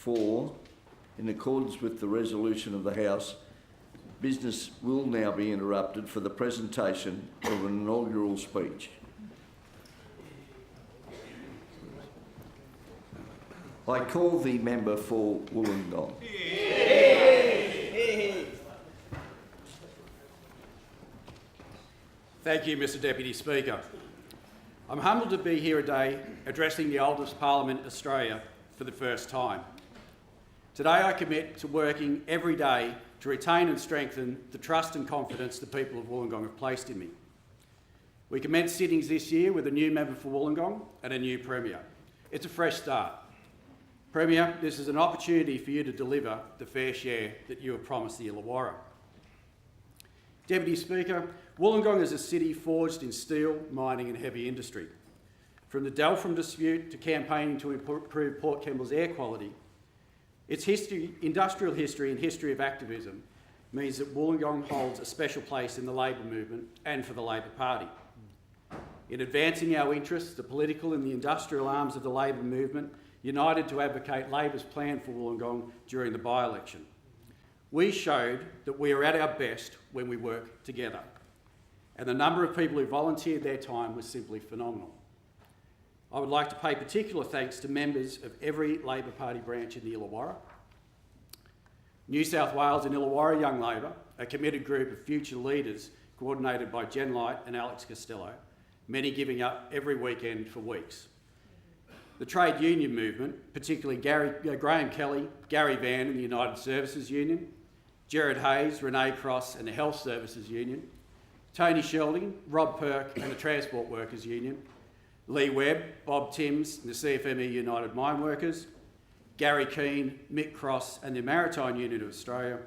4, in accordance with the resolution of the House, business will now be interrupted for the presentation of an inaugural speech. I call the member for Wollongong. Thank you, Mr Deputy Speaker. I'm humbled to be here today addressing the oldest parliament in Australia for the first time. Today I commit to working every day to retain and strengthen the trust and confidence the people of Wollongong have placed in me. We commence sittings this year with a new member for Wollongong and a new Premier. It's a fresh start. Premier, this is an opportunity for you to deliver the fair share that you have promised the Illawarra. Deputy Speaker, Wollongong is a city forged in steel, mining and heavy industry. From the Dalfram dispute to campaigning to improve Port Kembla's air quality, its history, industrial history and history of activism means that Wollongong holds a special place in the Labor movement and for the Labor Party. In advancing our interests, the political and the industrial arms of the Labor movement united to advocate Labor's plan for Wollongong during the by-election. We showed that we are at our best when we work together, and the number of people who volunteered their time was simply phenomenal. I would like to pay particular thanks to members of every Labor Party branch in the Illawarra. New South Wales and Illawarra Young Labor, a committed group of future leaders coordinated by Jen Light and Alex Costello, many giving up every weekend for weeks. The trade union movement, particularly Graham Kelly, Gary Vann and the United Services Union, Gerard Hayes, Renee Cross and the Health Services Union, Tony Shelding, Rob Perk and the Transport Workers Union, Lee Webb, Bob Timms and the CFME United Mine Workers, Gary Keane, Mick Cross and the Maritime Union of Australia,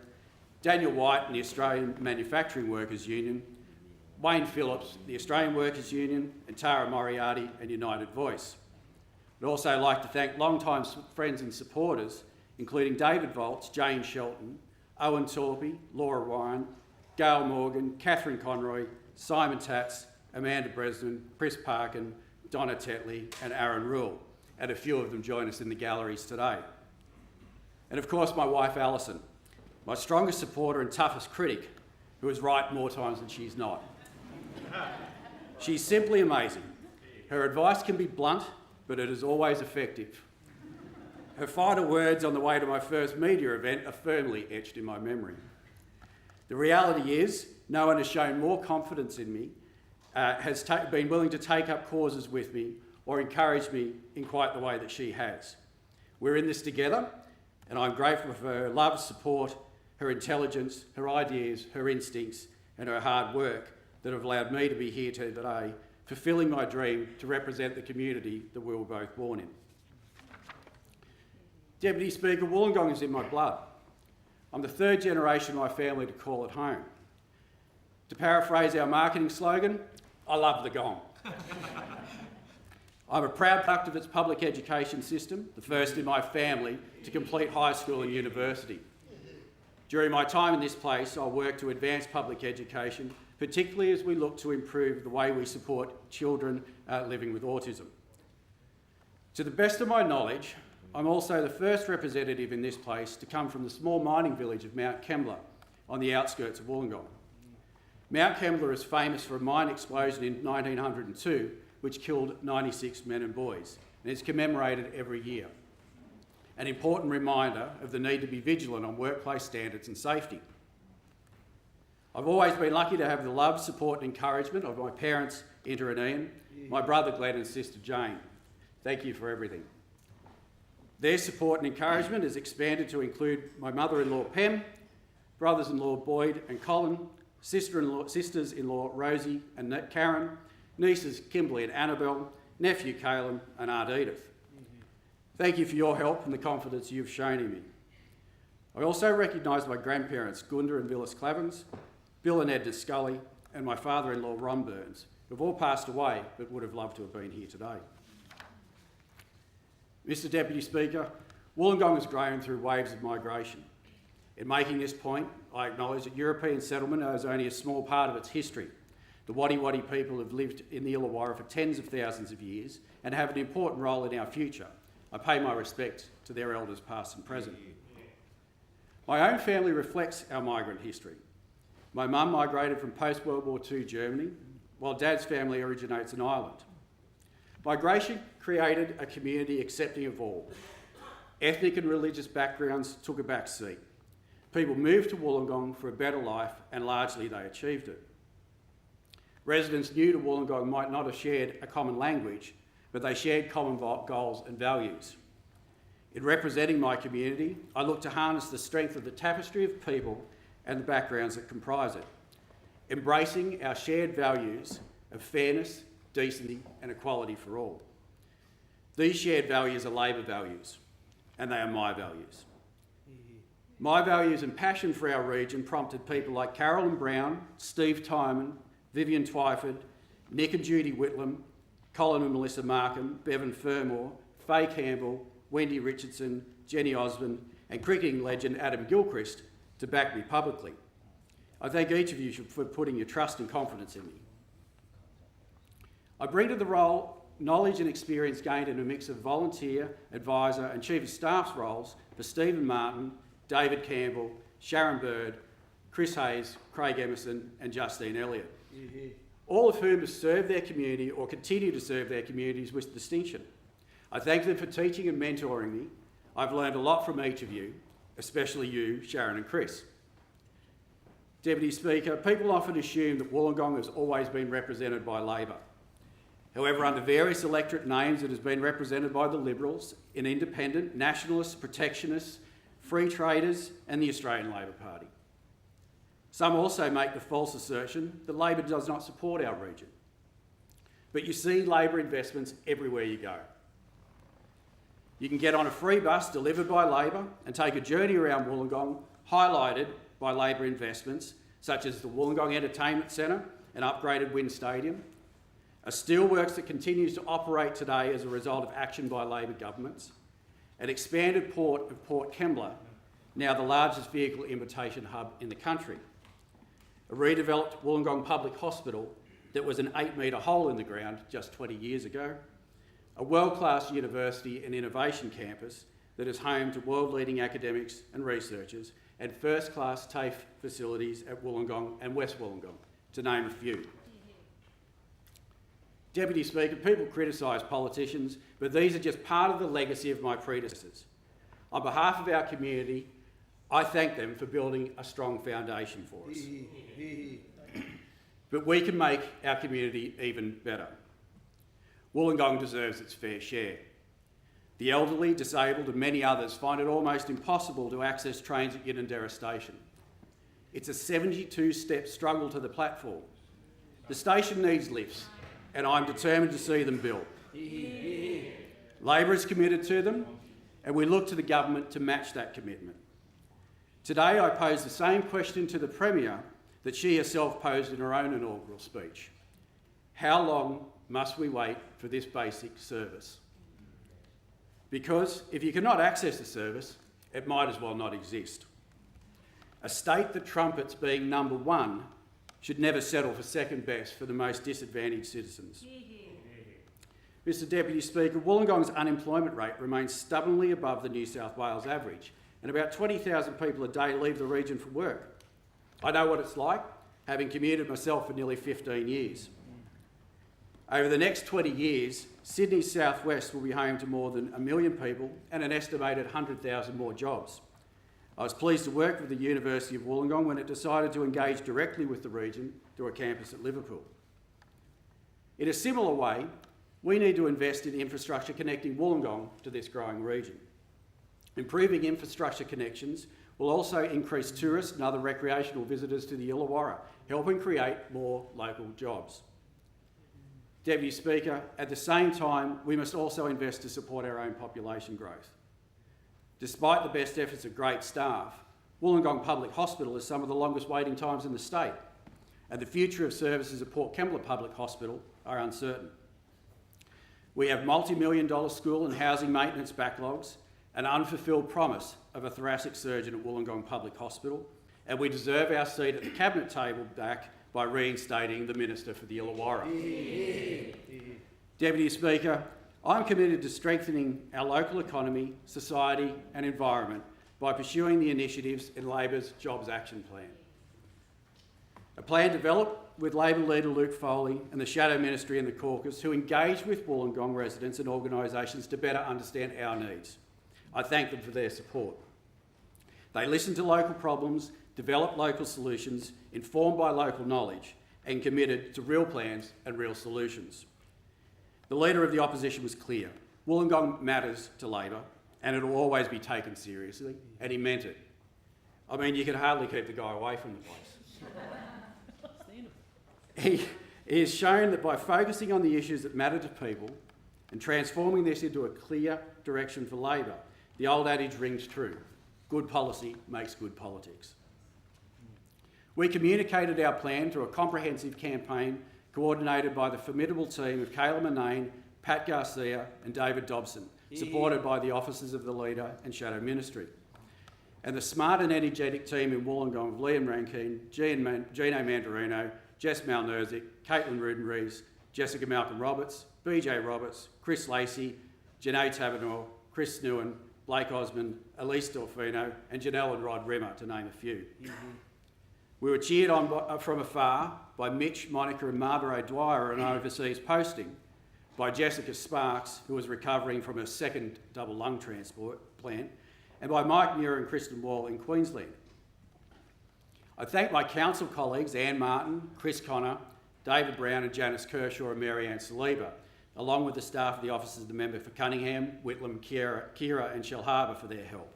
Daniel White and the Australian Manufacturing Workers Union, Wayne Phillips, the Australian Workers Union, and Tara Moriarty and United Voice. I'd also like to thank long-time friends and supporters, including David Volts, Jane Shelton, Owen Torpey, Laura Ryan, Gail Morgan, Catherine Conroy, Simon Tatz, Amanda Bresnan, Chris Parkin, Donna Tetley and Aaron Rule, and a few of them join us in the galleries today. And of course my wife Alison, my strongest supporter and toughest critic, who is right more times than she's not. She's simply amazing. Her advice can be blunt, but it is always effective. Her final words on the way to my first media event are firmly etched in my memory. The reality is, no one has shown more confidence in me, has been willing to take up causes with me or encourage me in quite the way that she has. We're in this together, and I'm grateful for her love, support, her intelligence, her ideas, her instincts, and her hard work that have allowed me to be here today, fulfilling my dream to represent the community that we were both born in. Deputy Speaker, Wollongong is in my blood. I'm the third generation of my family to call it home. To paraphrase our marketing slogan, I love the gong. I'm a proud product of its public education system, the first in my family to complete high school and university. During my time in this place, I worked to advance public education, particularly as we look to improve the way we support children living with autism. To the best of my knowledge, I'm also the first representative in this place to come from the small mining village of Mount Kembla on the outskirts of Wollongong. Mount Kembla is famous for a mine explosion in 1902 which killed 96 men and boys, and is commemorated every year. An important reminder of the need to be vigilant on workplace standards and safety. I've always been lucky to have the love, support and encouragement of my parents, Inter and Ian, my brother Glenn and sister Jane. Thank you for everything. Their support and encouragement has expanded to include my mother-in-law Pam, brothers-in-law Boyd and Colin, sisters-in-law Rosie and Karen, nieces Kimberly and Annabelle, nephew Caleb and Aunt Edith. Thank you for your help and the confidence you've shown in me. I also recognise my grandparents Gunda and Villas Clavins, Bill and Edna Scully, and my father-in-law Ron Burns, who've all passed away but would have loved to have been here today. Mr Deputy Speaker, Wollongong has grown through waves of migration. In making this point, I acknowledge that European settlement is only a small part of its history. The Wadi Wadi people have lived in the Illawarra for tens of thousands of years and have an important role in our future. I pay my respects to their elders past and present. My own family reflects our migrant history. My mum migrated from post-World War II Germany, while Dad's family originates in Ireland. Migration created a community accepting of all. Ethnic and religious backgrounds took a back seat. People moved to Wollongong for a better life, and largely they achieved it. Residents new to Wollongong might not have shared a common language, but they shared common goals and values. In representing my community, I look to harness the strength of the tapestry of people and the backgrounds that comprise it, embracing our shared values of fairness, decency and equality for all. These shared values are Labor values, and they are my values. My values and passion for our region prompted people like Carolyn Brown, Steve Tyman, Vivian Twyford, Nick and Judy Whitlam, Colin and Melissa Markham, Bevan Fermor, Faye Campbell, Wendy Richardson, Jenny Osmond and cricketing legend Adam Gilchrist to back me publicly. I thank each of you for putting your trust and confidence in me. I bring to the role knowledge and experience gained in a mix of volunteer, advisor and chief of staff's roles for Stephen Martin, David Campbell, Sharon Bird, Chris Hayes, Craig Emerson and Justine Elliott, all of whom have served their community or continue to serve their communities with distinction. I thank them for teaching and mentoring me. I've learned a lot from each of you, especially you, Sharon and Chris. Deputy Speaker, people often assume that Wollongong has always been represented by Labor. However, under various electorate names, it has been represented by the Liberals, an independent, nationalists, protectionists, free traders and the Australian Labor Party. Some also make the false assertion that Labor does not support our region. But you see Labor investments everywhere you go. You can get on a free bus delivered by Labor and take a journey around Wollongong, highlighted by Labor investments such as the Wollongong Entertainment Centre and upgraded Wynn Stadium, a steelworks that continues to operate today as a result of action by Labor governments, an expanded port of Port Kembla, now the largest vehicle importation hub in the country, a redeveloped Wollongong Public Hospital that was an 8-metre hole in the ground just 20 years ago, a world-class university and innovation campus that is home to world-leading academics and researchers, and first-class TAFE facilities at Wollongong and West Wollongong, to name a few. Deputy Speaker, people criticise politicians, but these are just part of the legacy of my predecessors. On behalf of our community, I thank them for building a strong foundation for us. But we can make our community even better. Wollongong deserves its fair share. The elderly, disabled and many others find it almost impossible to access trains at Unanderra Station. It's a 72-step struggle to the platform. The station needs lifts, and I'm determined to see them built. Labor is committed to them, and we look to the government to match that commitment. Today I pose the same question to the Premier that she herself posed in her own inaugural speech. How long must we wait for this basic service? Because if you cannot access the service, it might as well not exist. A state that trumpets being number one should never settle for second best for the most disadvantaged citizens. Mr Deputy Speaker, Wollongong's unemployment rate remains stubbornly above the New South Wales average, and about 20,000 people a day leave the region for work. I know what it's like, having commuted myself for nearly 15 years. Over the next 20 years, Sydney's southwest will be home to more than 1 million people and an estimated 100,000 more jobs. I was pleased to work with the University of Wollongong when it decided to engage directly with the region through a campus at Liverpool. In a similar way, we need to invest in infrastructure connecting Wollongong to this growing region. Improving infrastructure connections will also increase tourists and other recreational visitors to the Illawarra, helping create more local jobs. Deputy Speaker, at the same time, we must also invest to support our own population growth. Despite the best efforts of great staff, Wollongong Public Hospital has some of the longest waiting times in the state, and the future of services at Port Kembla Public Hospital are uncertain. We have multi-million-dollar school and housing maintenance backlogs, an unfulfilled promise of a thoracic surgeon at Wollongong Public Hospital, and we deserve our seat at the Cabinet table back by reinstating the Minister for the Illawarra. Deputy Speaker, I'm committed to strengthening our local economy, society and environment by pursuing the initiatives in Labor's Jobs Action Plan. A plan developed with Labor leader Luke Foley and the Shadow Ministry and the caucus, who engaged with Wollongong residents and organisations to better understand our needs. I thank them for their support. They listened to local problems, developed local solutions, informed by local knowledge, and committed to real plans and real solutions. The Leader of the Opposition was clear. Wollongong matters to Labor, and it will always be taken seriously, and he meant it. I mean, you could hardly keep the guy away from the place. He has shown that by focusing on the issues that matter to people and transforming this into a clear direction for Labor, the old adage rings true: good policy makes good politics. We communicated our plan through a comprehensive campaign coordinated by the formidable team of Kayla Murnane, Pat Garcia and David Dobson, supported by the officers of the Leader and Shadow Ministry. And the smart and energetic team in Wollongong of Liam Rankine, Gino Mandarino, Jess Malnerzik, Caitlin Ruden-Rees, Jessica Malcolm-Roberts, BJ Roberts, Chris Lacey, Janae Taverneau, Chris Newen, Blake Osmond, Elise Dorfino and Janelle and Rod Rimmer, to name a few. We were cheered on from afar by Mitch, Monica and Marbury Dwyer on an overseas posting, by Jessica Sparks, who was recovering from her second double lung transplant, and by Mike Muir and Kristen Wall in Queensland. I thank my council colleagues Anne Martin, Chris Connor, David Brown and Janice Kershaw and Mary-Ann Saliba, along with the staff of the offices of the member for Cunningham, Whitlam, Kira and Shellharbour for their help.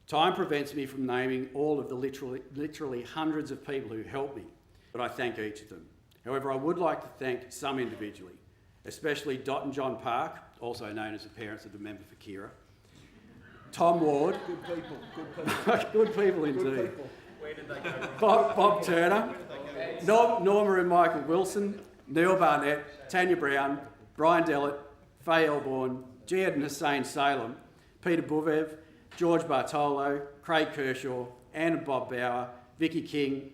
Time prevents me from naming all of the literally hundreds of people who helped me, but I thank each of them. However, I would like to thank some individually, especially Dot and John Park, also known as the parents of the member for Kira, Tom Ward, Good people. good people indeed, Good people. Where did they go? Bob Turner, Norma and Michael Wilson, Neil Barnett, Tanya Brown, Brian Dellett, Faye Elborn, Jihad and Hussein Salem, Peter Buvev, George Bartolo, Craig Kershaw, Anne and Bob Bauer, Vicky King,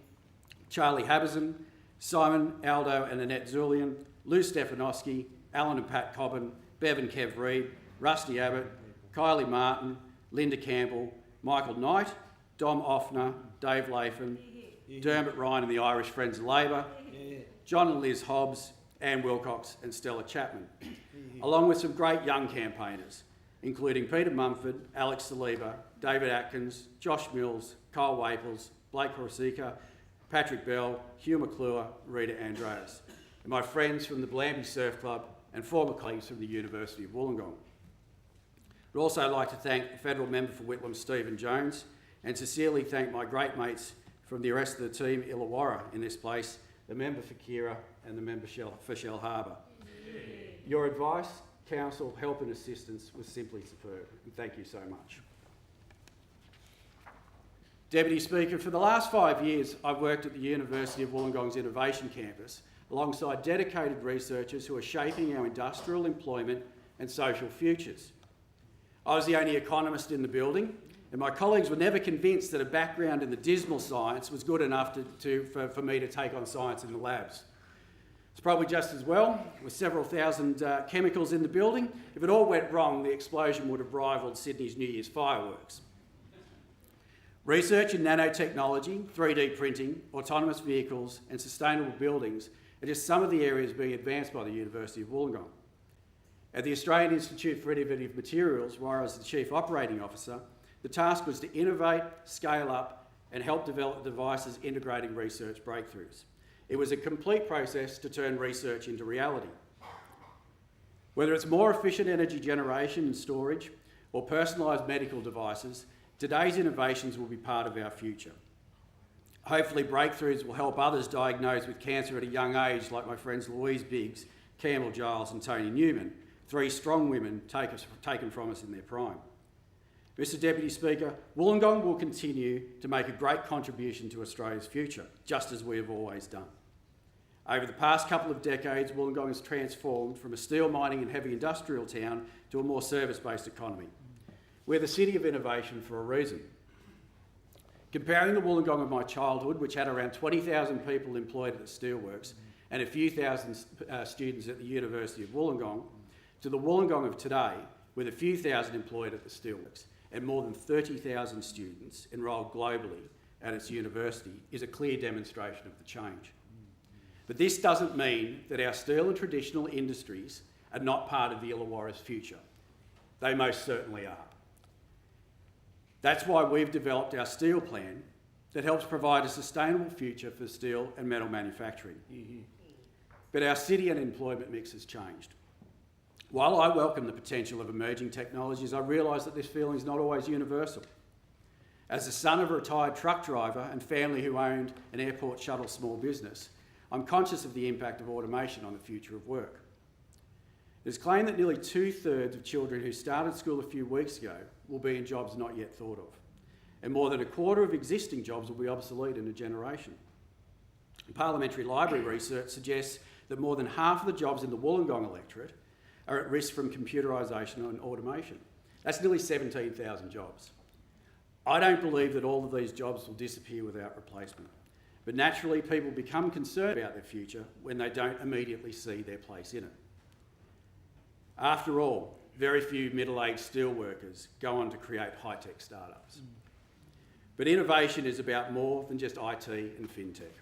Charlie Habazin, Simon, Aldo and Annette Zulian, Lou Stefanowski, Alan and Pat Cobbin, Bev and Kev Reid, Rusty Abbott, Kylie Martin, Linda Campbell, Michael Knight, Dom Offner, Dave Latham, Dermot Ryan and the Irish Friends of Labor, John and Liz Hobbs, Anne Wilcox and Stella Chapman, along with some great young campaigners, including Peter Mumford, Alex Saliba, David Atkins, Josh Mills, Kyle Waples, Blake Corsica, Patrick Bell, Hugh McClure, Rita Andreas, and my friends from the Blamby Surf Club and former colleagues from the University of Wollongong. I'd also like to thank the Federal Member for Whitlam, Stephen Jones, and sincerely thank my great mates from the rest of the team, Illawarra, in this place, the member for Kira and the member for Shellharbour. Your advice, counsel, help and assistance was simply superb, and thank you so much. Deputy Speaker, for the last 5 years, I've worked at the University of Wollongong's Innovation Campus alongside dedicated researchers who are shaping our industrial, employment and social futures. I was the only economist in the building, and my colleagues were never convinced that a background in the dismal science was good enough for me to take on science in the labs. It's probably just as well, with several thousand chemicals in the building. If it all went wrong, the explosion would have rivaled Sydney's New Year's fireworks. Research in nanotechnology, 3D printing, autonomous vehicles and sustainable buildings are just some of the areas being advanced by the University of Wollongong. At the Australian Institute for Innovative Materials, where I was the Chief Operating Officer, the task was to innovate, scale up and help develop devices integrating research breakthroughs. It was a complete process to turn research into reality. Whether it's more efficient energy generation and storage or personalised medical devices, today's innovations will be part of our future. Hopefully breakthroughs will help others diagnosed with cancer at a young age, like my friends Louise Biggs, Campbell Giles and Tony Newman, three strong women taken from us in their prime. Mr Deputy Speaker, Wollongong will continue to make a great contribution to Australia's future, just as we have always done. Over the past couple of decades, Wollongong has transformed from a steel mining and heavy industrial town to a more service-based economy. We're the city of innovation for a reason. Comparing the Wollongong of my childhood, which had around 20,000 people employed at the steelworks and a few thousand students at the University of Wollongong, to the Wollongong of today, with a few thousand employed at the steelworks and more than 30,000 students enrolled globally at its university, is a clear demonstration of the change. But this doesn't mean that our steel and traditional industries are not part of the Illawarra's future. They most certainly are. That's why we've developed our steel plan that helps provide a sustainable future for steel and metal manufacturing. But our city and employment mix has changed. While I welcome the potential of emerging technologies, I realise that this feeling is not always universal. As the son of a retired truck driver and family who owned an airport shuttle small business, I'm conscious of the impact of automation on the future of work. It is claimed that nearly 2/3 of children who started school a few weeks ago will be in jobs not yet thought of, and more than a quarter of existing jobs will be obsolete in a generation. Parliamentary library research suggests that more than half of the jobs in the Wollongong electorate are at risk from computerisation and automation. That's nearly 17,000 jobs. I don't believe that all of these jobs will disappear without replacement, but naturally people become concerned about their future when they don't immediately see their place in it. After all, very few middle-aged steelworkers go on to create high-tech startups. But innovation is about more than just IT and fintech.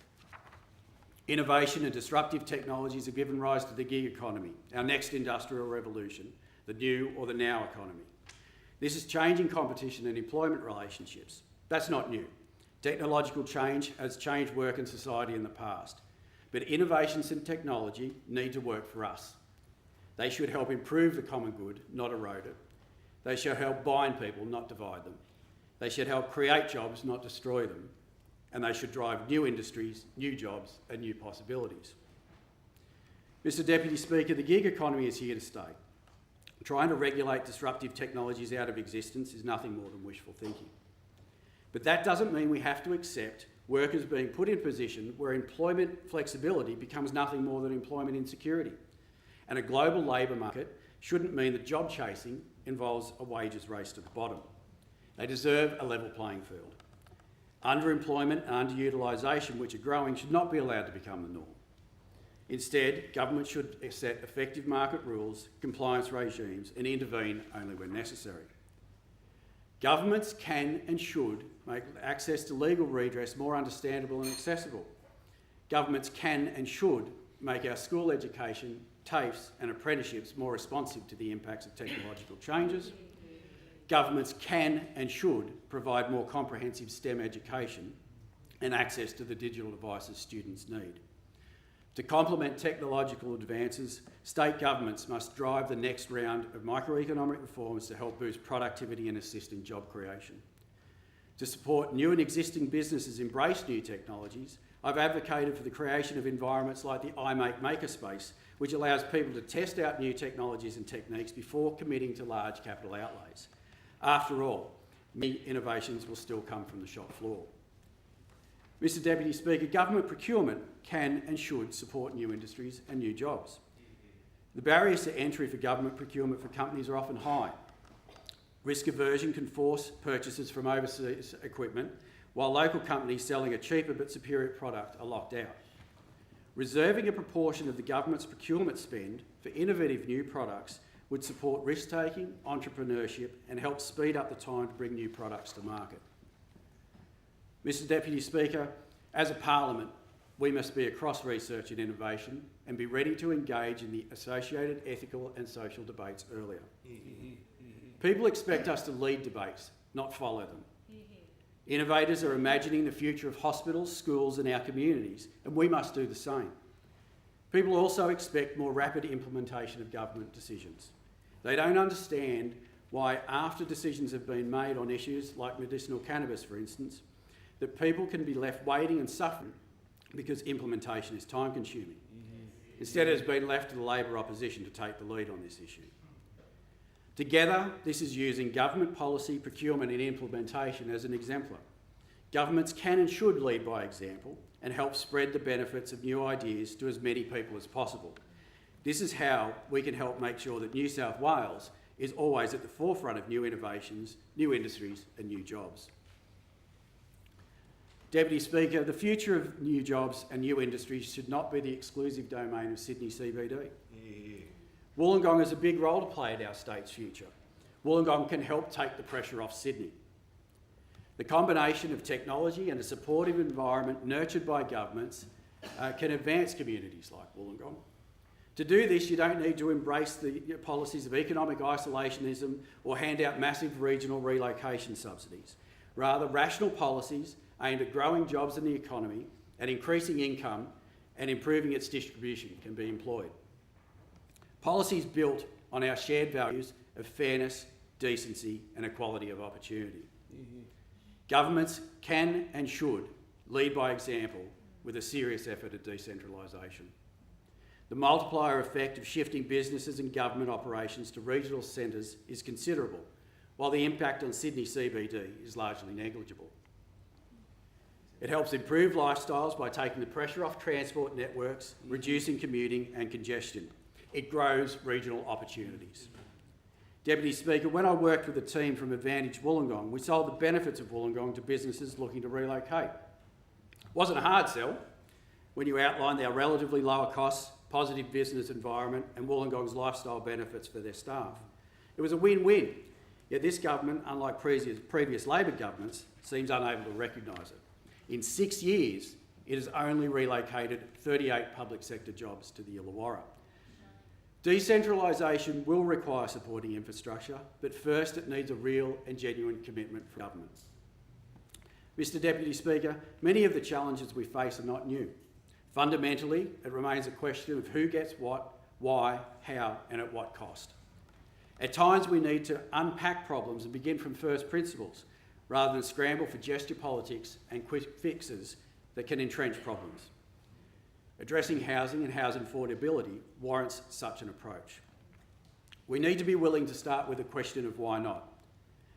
Innovation and disruptive technologies have given rise to the gig economy, our next industrial revolution, the new or the now economy. This is changing competition and employment relationships. That's not new. Technological change has changed work and society in the past. But innovations in technology need to work for us. They should help improve the common good, not erode it. They should help bind people, not divide them. They should help create jobs, not destroy them. And they should drive new industries, new jobs, and new possibilities. Mr. Deputy Speaker, the gig economy is here to stay. Trying to regulate disruptive technologies out of existence is nothing more than wishful thinking. But that doesn't mean we have to accept workers being put in a position where employment flexibility becomes nothing more than employment insecurity. And a global labour market shouldn't mean that job chasing involves a wages race to the bottom. They deserve a level playing field. Underemployment and underutilisation, which are growing, should not be allowed to become the norm. Instead, government should set effective market rules, compliance regimes, and intervene only when necessary. Governments can and should make access to legal redress more understandable and accessible. Governments can and should make our school education, TAFEs and apprenticeships more responsive to the impacts of technological changes. Governments can and should provide more comprehensive STEM education and access to the digital devices students need. To complement technological advances, state governments must drive the next round of microeconomic reforms to help boost productivity and assist in job creation. To support new and existing businesses embrace new technologies, I've advocated for the creation of environments like the iMake Makerspace, which allows people to test out new technologies and techniques before committing to large capital outlays. After all, many innovations will still come from the shop floor. Mr. Deputy Speaker, government procurement can and should support new industries and new jobs. The barriers to entry for government procurement for companies are often high. Risk aversion can force purchases from overseas equipment, while local companies selling a cheaper but superior product are locked out. Reserving a proportion of the government's procurement spend for innovative new products would support risk-taking, entrepreneurship, and help speed up the time to bring new products to market. Mr. Deputy Speaker, as a Parliament, we must be across research and innovation and be ready to engage in the associated ethical and social debates earlier. People expect us to lead debates, not follow them. Innovators are imagining the future of hospitals, schools and our communities, and we must do the same. People also expect more rapid implementation of government decisions. They don't understand why, after decisions have been made on issues like medicinal cannabis, for instance, that people can be left waiting and suffering because implementation is time-consuming. Instead, it has been left to the Labor opposition to take the lead on this issue. Together, this is using government policy, procurement and implementation as an exemplar. Governments can and should lead by example and help spread the benefits of new ideas to as many people as possible. This is how we can help make sure that New South Wales is always at the forefront of new innovations, new industries and new jobs. Deputy Speaker, the future of new jobs and new industries should not be the exclusive domain of Sydney CBD. Wollongong has a big role to play in our state's future. Wollongong can help take the pressure off Sydney. The combination of technology and a supportive environment nurtured by governments can advance communities like Wollongong. To do this, you don't need to embrace the policies of economic isolationism or hand out massive regional relocation subsidies. Rather, rational policies aimed at growing jobs in the economy and increasing income and improving its distribution can be employed. Policies built on our shared values of fairness, decency and equality of opportunity. Governments can and should lead by example with a serious effort at decentralisation. The multiplier effect of shifting businesses and government operations to regional centres is considerable, while the impact on Sydney CBD is largely negligible. It helps improve lifestyles by taking the pressure off transport networks, reducing commuting and congestion. It grows regional opportunities. Deputy Speaker, when I worked with a team from Advantage Wollongong, we sold the benefits of Wollongong to businesses looking to relocate. It wasn't a hard sell when you outlined our relatively lower costs, positive business environment and Wollongong's lifestyle benefits for their staff. It was a win-win, yet this government, unlike previous Labor governments, seems unable to recognise it. In 6 years, it has only relocated 38 public sector jobs to the Illawarra. Decentralisation will require supporting infrastructure, but first it needs a real and genuine commitment from government. Mr Deputy Speaker, many of the challenges we face are not new. Fundamentally, it remains a question of who gets what, why, how and at what cost. At times we need to unpack problems and begin from first principles, rather than scramble for gesture politics and quick fixes that can entrench problems. Addressing housing and housing affordability warrants such an approach. We need to be willing to start with a question of why not.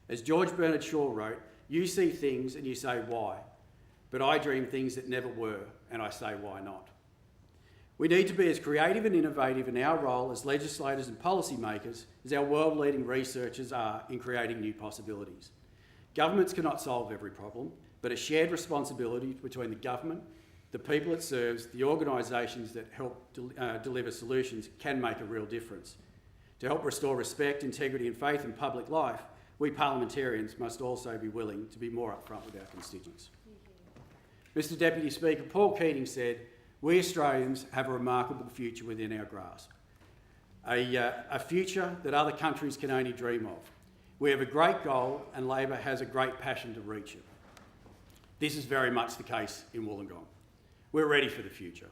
As George Bernard Shaw wrote, you see things and you say why, but I dream things that never were and I say why not. We need to be as creative and innovative in our role as legislators and policymakers as our world-leading researchers are in creating new possibilities. Governments cannot solve every problem, but a shared responsibility between the government, the people it serves, the organisations that help deliver solutions can make a real difference. To help restore respect, integrity and faith in public life, we parliamentarians must also be willing to be more upfront with our constituents. Mr Deputy Speaker, Paul Keating said, we Australians have a remarkable future within our grasp, a future that other countries can only dream of. We have a great goal and Labor has a great passion to reach it. This is very much the case in Wollongong. We're ready for the future.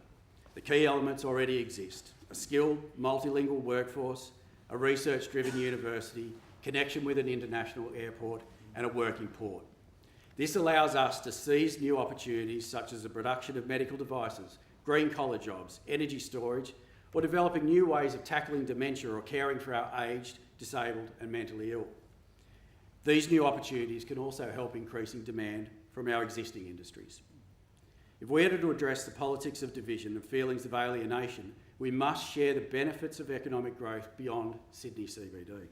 The key elements already exist: a skilled, multilingual workforce, a research-driven university, connection with an international airport and a working port. This allows us to seize new opportunities such as the production of medical devices, green collar jobs, energy storage, or developing new ways of tackling dementia or caring for our aged, disabled and mentally ill. These new opportunities can also help increasing demand from our existing industries. If we are to address the politics of division and feelings of alienation, we must share the benefits of economic growth beyond Sydney CBD.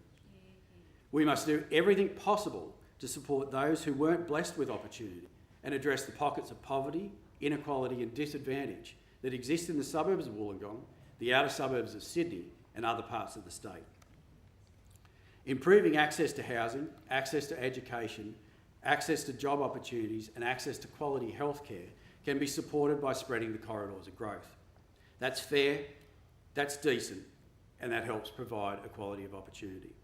We must do everything possible to support those who weren't blessed with opportunity and address the pockets of poverty, inequality and disadvantage that exist in the suburbs of Wollongong, the outer suburbs of Sydney and other parts of the state. Improving access to housing, access to education, access to job opportunities and access to quality healthcare can be supported by spreading the corridors of growth. That's fair, that's decent, and that helps provide equality of opportunity.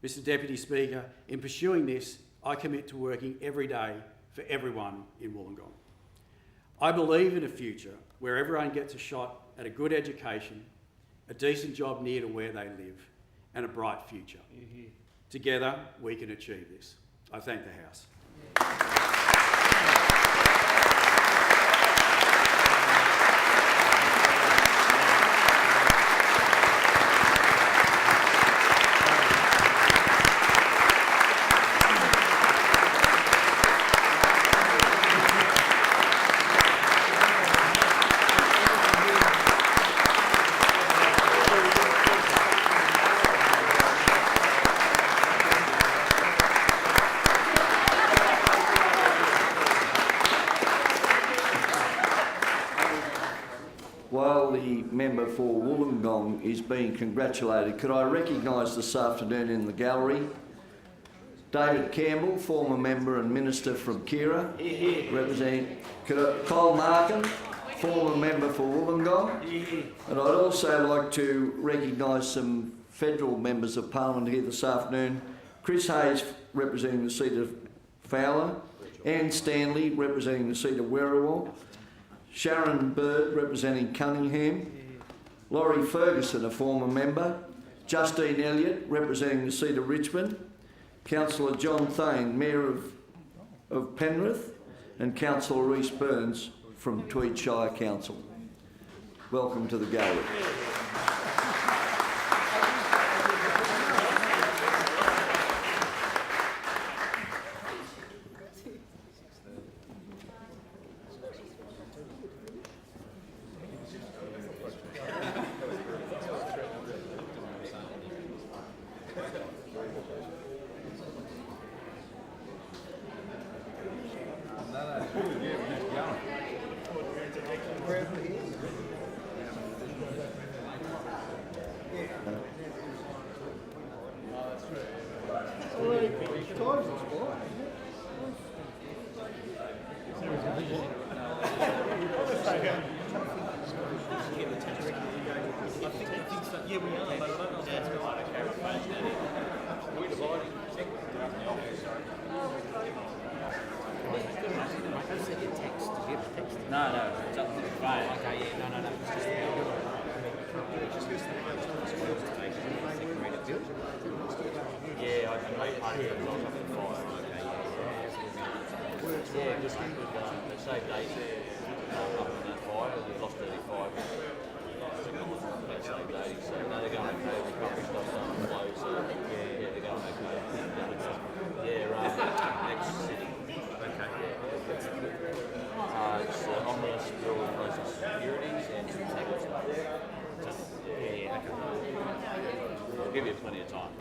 Mr Deputy Speaker, in pursuing this, I commit to working every day for everyone in Wollongong. I believe in a future where everyone gets a shot at a good education, a decent job near to where they live, and a bright future. Together, we can achieve this. I thank the House. member for Wollongong is being congratulated. Could I recognise this afternoon in the gallery David Campbell, former member and minister from Kira, representing Cole Markham, former member for Wollongong, and I'd also like to recognise some federal members of Parliament here this afternoon. Chris Hayes, representing the seat of Fowler, Anne Stanley, representing the seat of Werriwa, Sharon Bird, representing Cunningham, Laurie Ferguson, a former member, Justine Elliott, representing the seat of Richmond, Councillor John Thane, Mayor of Penrith, and Councillor Rhys Burns from Tweed Shire Council. Welcome to the gallery. No, it's up to the phone. Okay, yeah, no. Yeah, I can make money if I was up to 5. Okay, yeah, just they saved 8 up on that fire. They lost 35. They saved 80, so now they're going okay. The recovery stuff's starting to flow, so yeah, they're going okay. Yeah, next city. Okay. It's ominous bill in relation to securities and some tax stuff. Yeah, okay. We'll give you plenty of time.